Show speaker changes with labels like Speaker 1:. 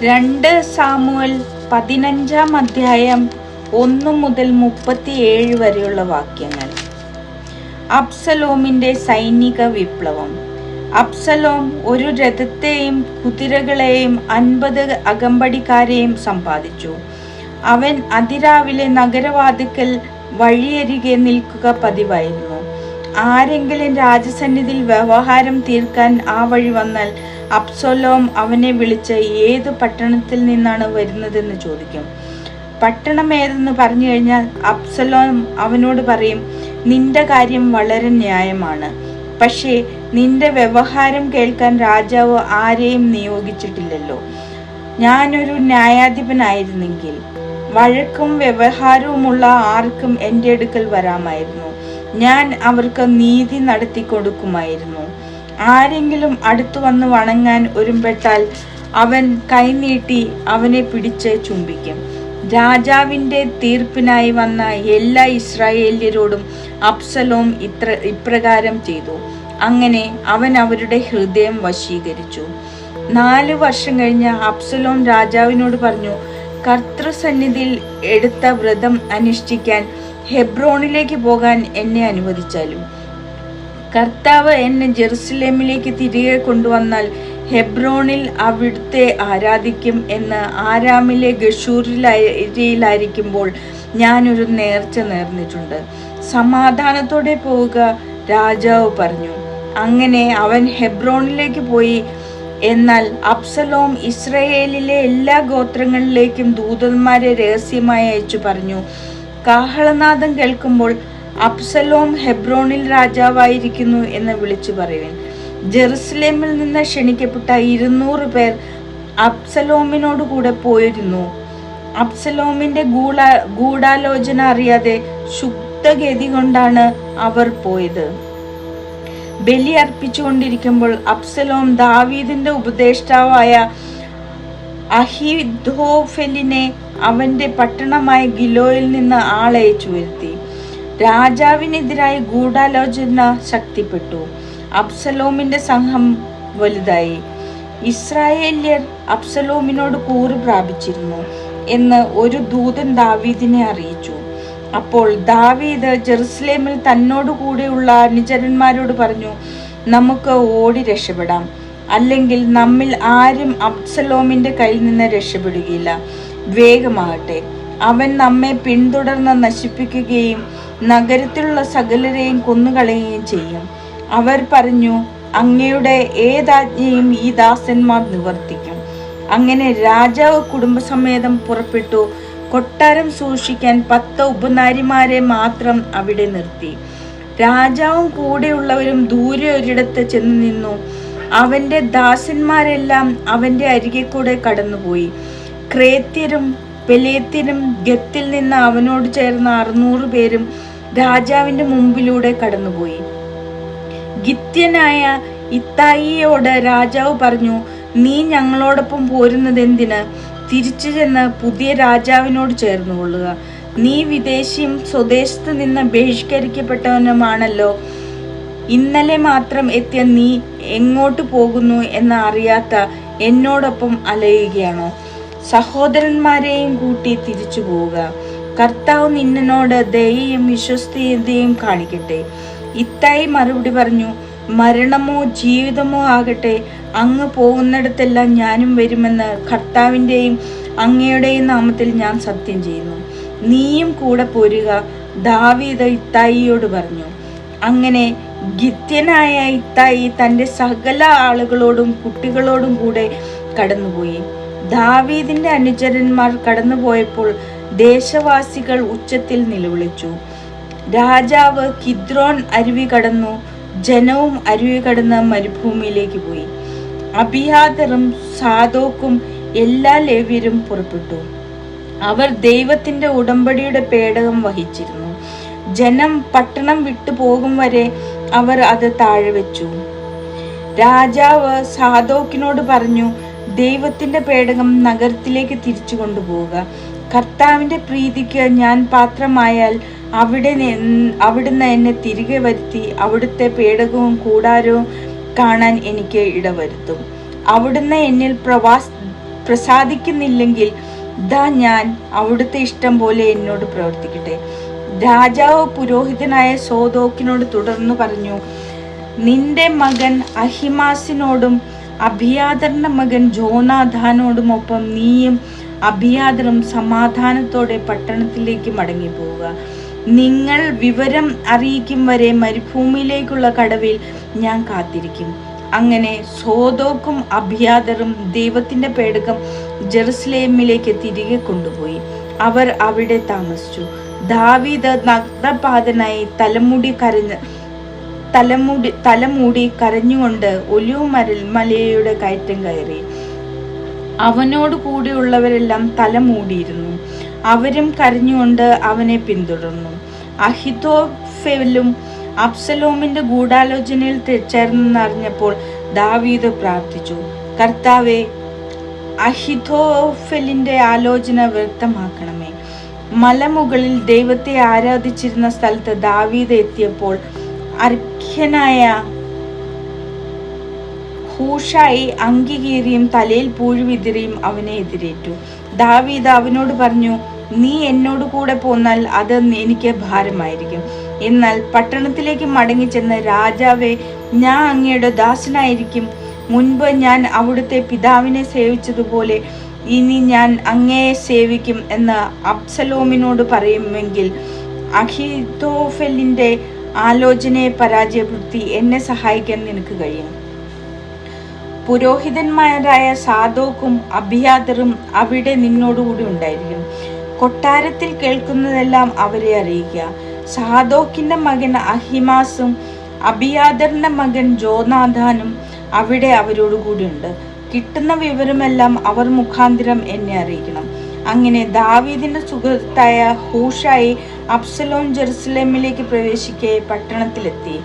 Speaker 1: 2 Samuel 15 അധ്യായം 1 മുതൽ 37 വരെയുള്ള വാക്യങ്ങൾ. അബ്സലോമിന്റെ സൈനിക വിപ്ലവം. അബ്സലോം ഒരു രഥത്തെയും കുതിരകളെയും 50 അകമ്പടിക്കാരെയും സമ്പാദിച്ചു. അവൻ അതിരാവിലെ നഗരവാതിക്കൽ വഴിയരികെ നിൽക്കുക പതിവായിരുന്നു. ആരെങ്കിലും രാജസന്നിധിയിൽ വ്യവഹാരം തീർക്കാൻ ആ വഴി വന്നാൽ അബ്സലോം അവനെ വിളിച്ച് ഏത് പട്ടണത്തിൽ നിന്നാണ് വരുന്നതെന്ന് ചോദിക്കും. പട്ടണം ഏതെന്ന് പറഞ്ഞു കഴിഞ്ഞാൽ അബ്സലോം അവനോട് പറയും, നിന്റെ കാര്യം വളരെ ന്യായമാണ്, പക്ഷേ നിന്റെ വ്യവഹാരം കേൾക്കാൻ രാജാവ് ആരെയും നിയോഗിച്ചിട്ടില്ലല്ലോ. ഞാനൊരു ന്യായാധിപനായിരുന്നെങ്കിൽ വഴക്കും വ്യവഹാരവുമുള്ള ആർക്കും എൻ്റെ അടുക്കൽ വരാമായിരുന്നു. ഞാൻ അവർക്ക് നീതി നടത്തി കൊടുക്കുമായിരുന്നു. ആരെങ്കിലും അടുത്തു വന്ന് വണങ്ങാൻ ഒരുമ്പെട്ടാൽ അവൻ കൈനീട്ടി അവനെ പിടിച്ച് ചുംബിക്കും. രാജാവിൻ്റെ തീർപ്പിനായി വന്ന എല്ലാ ഇസ്രായേല്യരോടും അബ്സലോം ഇപ്രകാരം ചെയ്തു. അങ്ങനെ അവൻ അവരുടെ ഹൃദയം വശീകരിച്ചു. 4 വർഷം കഴിഞ്ഞ് അബ്സലോം രാജാവിനോട് പറഞ്ഞു, കർത്തൃസന്നിധിയിൽ എടുത്ത വ്രതം അനുഷ്ഠിക്കാൻ ഹെബ്രോണിലേക്ക് പോകാൻ എന്നെ അനുവദിച്ചാലും. കർത്താവ് എന്നെ ജെറുസലേമിലേക്ക് തിരികെ കൊണ്ടുവന്നാൽ ഹെബ്രോണിൽ അവിടുത്തെ ആരാധിക്കും എന്ന് ആരാമിലെ ഗഷൂരിലായിരിക്കുമ്പോൾ ഞാനൊരു നേർച്ച നേർന്നിട്ടുണ്ട്. സമാധാനത്തോടെ പോവുക, രാജാവ് പറഞ്ഞു. അങ്ങനെ അവൻ ഹെബ്രോണിലേക്ക് പോയി. എന്നാൽ അബ്സലോം ഇസ്രായേലിലെ എല്ലാ ഗോത്രങ്ങളിലേക്കും ദൂതന്മാരെ രഹസ്യമായി അയച്ചു പറഞ്ഞു, കാഹളനാദം കേൾക്കുമ്പോൾ അബ്സലോം ഹെബ്രോണിൽ രാജാവായിരിക്കുന്നു എന്ന് വിളിച്ചു പറയുവിൻ. ജെറുസലേമിൽ നിന്ന് ക്ഷണിക്കപ്പെട്ട 200 പേർ അബ്സലോമിനോട് കൂടെ പോയിരുന്നു. അബ്സലോമിന്റെ ഗൂഢാലോചന അറിയാതെ ശുദ്ധഗതി കൊണ്ടാണ് അവർ പോയത്. ബലി അർപ്പിച്ചുകൊണ്ടിരിക്കുമ്പോൾ അബ്സലോം ദാവീദിന്റെ ഉപദേഷ്ടാവായ അഹീഥോഫെലിനെ അവന്റെ പട്ടണമായ ഗിലോയിൽ നിന്ന് ആളയച്ചു വരുത്തി. രാജാവിനെതിരായി ഗൂഢാലോചന ശക്തിപ്പെട്ടു. അബ്സലോമിന്റെ സംഘം വലുതായി. ഇസ്രായേല്യർ അബ്സലോമിനോട് കൂറ് പ്രാപിച്ചിരുന്നു എന്ന് ഒരു ദൂതൻ ദാവീദിനെ അറിയിച്ചു. അപ്പോൾ ദാവീദ് ജെറുസലേമിൽ തന്നോട് കൂടെയുള്ള അനുചരന്മാരോട് പറഞ്ഞു, നമുക്ക് ഓടി രക്ഷപ്പെടാം, അല്ലെങ്കിൽ നമ്മിൽ ആരും അബ്സലോമിന്റെ കയ്യിൽ നിന്ന് രക്ഷപ്പെടുകയില്ല. വേഗമാകട്ടെ, അവൻ നമ്മെ പിന്തുടർന്ന് നശിപ്പിക്കുകയും നഗരത്തിലുള്ള സകലരെയും കൊന്നുകളയുകയും ചെയ്യും. അവർ പറഞ്ഞു, അങ്ങയുടെ ഏതാജ്ഞയും ഈ ദാസന്മാർ നിവർത്തിക്കും. അങ്ങനെ രാജാവ് കുടുംബസമേതം പുറപ്പെട്ടു. കൊട്ടാരം സൂക്ഷിക്കാൻ 10 ഉപനാരിമാരെ മാത്രം അവിടെ നിർത്തി. രാജാവും കൂടെയുള്ളവരും ദൂരെ ഒരിടത്ത് ചെന്ന് നിന്നു. അവന്റെ ദാസന്മാരെല്ലാം അവന്റെ അരികെ കൂടെ കടന്നുപോയി. ക്രേത്യരും പെലേത്യരും ഗത്തിൽ നിന്ന് അവനോട് ചേർന്ന 600 പേരും രാജാവിന്റെ മുമ്പിലൂടെ കടന്നുപോയി. ഗിത്യനായ ഇത്തായിയോട് രാജാവ് പറഞ്ഞു, നീ ഞങ്ങളോടൊപ്പം പോരുന്നത് എന്തിന്? തിരിച്ചു ചെന്ന് പുതിയ രാജാവിനോട് ചേർന്നുകൊള്ളുക. നീ വിദേശിയും സ്വദേശത്ത് നിന്ന് ബഹിഷ്കരിക്കപ്പെട്ടവനുമാണല്ലോ. ഇന്നലെ മാത്രം എത്തിയ നീ എങ്ങോട്ട് പോകുന്നു എന്ന് അറിയാത്ത എന്നോടൊപ്പം അലയുകയാണോ? സഹോദരന്മാരെയും കൂട്ടി തിരിച്ചു പോവുക. കർത്താവ് നിന്നോട് ദയയും വിശ്വസ്തയും കാണിക്കട്ടെ. ഇത്തായി മറുപടി പറഞ്ഞു, മരണമോ ജീവിതമോ ആകട്ടെ, അങ്ങ് പോകുന്നിടത്തെല്ലാം ഞാനും വരുമെന്ന് കർത്താവിൻ്റെയും അങ്ങയുടെയും നാമത്തിൽ ഞാൻ സത്യം ചെയ്യുന്നു. നീയും കൂടെ പോരുക, ദാവീദ് ഇത്തായിയോട് പറഞ്ഞു. അങ്ങനെ ഗിത്യനായ ഇത്തായി തൻ്റെ സകല ആളുകളോടും കുട്ടികളോടും കൂടെ കടന്നുപോയി. ദാവീദിന്റെ അനുചരന്മാർ കടന്നുപോയപ്പോൾ ദേശവാസികൾ ഉച്ചത്തിൽ നിലവിളിച്ചു. രാജാവ് കിദ്രോൻ അരുവി കടന്നു. ജനവും അരുവി കടന്ന് മരുഭൂമിയിലേക്ക് പോയി. അബിയാതറും സാദോക്കും എല്ലാ ലേവ്യരും പുറപ്പെട്ടു. അവർ ദൈവത്തിന്റെ ഉടമ്പടിയുടെ പേടകം വഹിച്ചിരുന്നു. ജനം പട്ടണം വിട്ടു പോകും വരെ അവർ അത് താഴെ വെച്ചു. രാജാവ് സാദോക്കിനോട് പറഞ്ഞു, ദൈവത്തിന്റെ പേടകം നഗരത്തിലേക്ക് തിരിച്ചു കൊണ്ടുപോവുക. കർത്താവിന്റെ പ്രീതിക്ക് ഞാൻ പാത്രമായാൽ അവിടുന്ന് എന്നെ തിരികെ വരുത്തി അവിടുത്തെ പേടകവും കൂടാരവും കാണാൻ എനിക്ക് ഇടവരുത്തും. അവിടുന്ന് എന്നിൽ പ്രസാദിക്കുന്നില്ലെങ്കിൽ ദാ ഞാൻ അവിടുത്തെ ഇഷ്ടം പോലെ എന്നോട് പ്രവർത്തിക്കട്ടെ. രാജാവ് പുരോഹിതനായ സോദോക്കിനോട് തുടർന്നു പറഞ്ഞു, നിന്റെ മകൻ അഹിമാസിനോടും അബിയാദറിന്റെ മകൻ ജോനാഥാനോടുമൊപ്പം നീയും അബിയാദറും സമാധാനത്തോടെ പട്ടണത്തിലേക്ക് മടങ്ങിപ്പോവുക. നിങ്ങൾ വിവരം അറിയിക്കും വരെ മരുഭൂമിയിലേക്കുള്ള കടവിൽ ഞാൻ കാത്തിരിക്കും. അങ്ങനെ സോദോക്കും അബിയാദറും ദൈവത്തിന്റെ പേടകം ജെറുസലേമിലേക്ക് തിരികെ കൊണ്ടുപോയി. അവർ അവിടെ താമസിച്ചു. ദാവീദ് നഗ്നപാതനായി തലമൂടി കരഞ്ഞുകൊണ്ട് ഒലിവ് മലയുടെ കയറ്റം കയറി. അവനോട് കൂടെയുള്ളവരെല്ലാം തലമൂടിയിരുന്നു. അവരും കരഞ്ഞുകൊണ്ട് അവനെ പിന്തുടർന്നു. അഹിതോഫെലും അബ്സലോമിന്റെ ഗൂഢാലോചനയിൽ ചേർന്നെന്നറിഞ്ഞപ്പോൾ ദാവീദ് പ്രാർത്ഥിച്ചു, കർത്താവേ, അഹിതോഫെലിന്റെ ആലോചന വ്യക്തമാക്കണമേ. മലമുകളിൽ ദൈവത്തെ ആരാധിച്ചിരുന്ന സ്ഥലത്ത് ദാവീദ് എത്തിയപ്പോൾ അർഖ്യനായ ഹൂഷായി അങ്കി കീറിയും തലയിൽ പൂഴി വിതിറിയും അവനെ എതിരേറ്റു. ദാവീദ് അവനോട് പറഞ്ഞു, നീ എന്നോട് കൂടെ പോന്നാൽ അത് എനിക്ക് ഭാരമായിരിക്കും. എന്നാൽ പട്ടണത്തിലേക്ക് മടങ്ങിച്ചെന്ന്, രാജാവേ, ഞാൻ അങ്ങയുടെ ദാസനായിരിക്കും. മുൻപ് ഞാൻ അവിടുത്തെ പിതാവിനെ സേവിച്ചതുപോലെ ഇനി ഞാൻ അങ്ങയെ സേവിക്കും എന്ന് അബ്സലോമിനോട് പറയുമെങ്കിൽ അഹിതോഫെലിന്റെ ആലോചനയെ പരാജയപ്പെടുത്തി എന്നെ സഹായിക്കാൻ നിനക്ക് കഴിയും. പുരോഹിതന്മാരായ സാദോക്കും അബിയാദറും അവിടെ നിന്നോടുകൂടി ഉണ്ടായിരിക്കും. കൊട്ടാരത്തിൽ കേൾക്കുന്നതെല്ലാം അവരെ അറിയിക്കുക. സാദോക്കിന്റെ മകൻ അഹിമാസും അബിയാദറിന്റെ മകൻ ജോനാഥാനും അവിടെ അവരോടുകൂടി ഉണ്ട്. കിട്ടുന്ന വിവരമെല്ലാം അവർ മുഖാന്തരം എന്നെ അറിയിക്കണം. അങ്ങനെ ദാവീദിന്റെ സുഹൃത്തായ ഹൂഷായി അബ്സലോം ജെറുസലേമിലേക്ക് പ്രവേശിക്കെ പട്ടണത്തിലെത്തി.